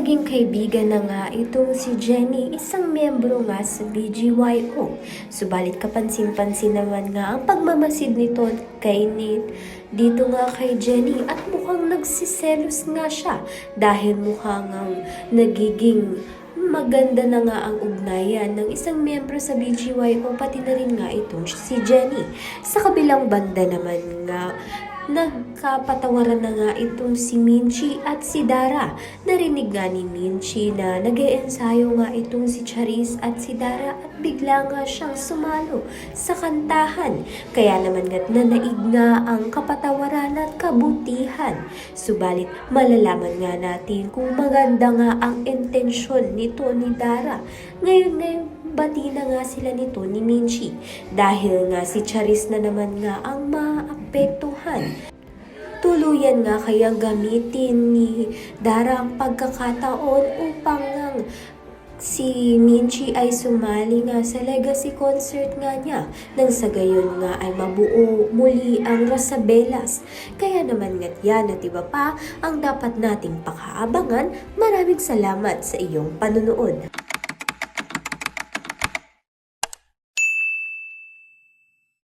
naging kaibigan na nga itong si Jenny, isang miyembro nga sa BGYO. Subalit kapansin-pansin naman nga ang pagmamasid nito kay Nate dito nga kay Jenny at mukhang nagsiselos nga siya dahil mukhang nagiging maganda na nga ang ugnayan ng isang miyembro sa BGYO pati na rin nga itong si Jenny. Sa kabilang banda naman nga, nagkapatawaran na nga itong si Minchi at si Dara. Narinig nga ni Minchi na nag-e-ensayo nga itong si Charis at si Dara at bigla nga siyang sumalo sa kantahan. Kaya naman nga't nanaig nga ang kapatawaran at kabutihan. Subalit malalaman nga natin kung maganda nga ang intensyon nito ni Dara. Ngayon bati na nga sila nito ni Minchi dahil nga si Charis na naman nga ang maapektuhan. Tuluyan nga kayang gamitin ni Dara ang pagkakataon upang si Minchi ay sumali nga sa legacy concert nga niya nang sa gayon nga ay mabuo muli ang Rosabelas. Kaya naman nga't yan at iba pa ang dapat nating pakaabangan. Maraming salamat sa iyong panunood.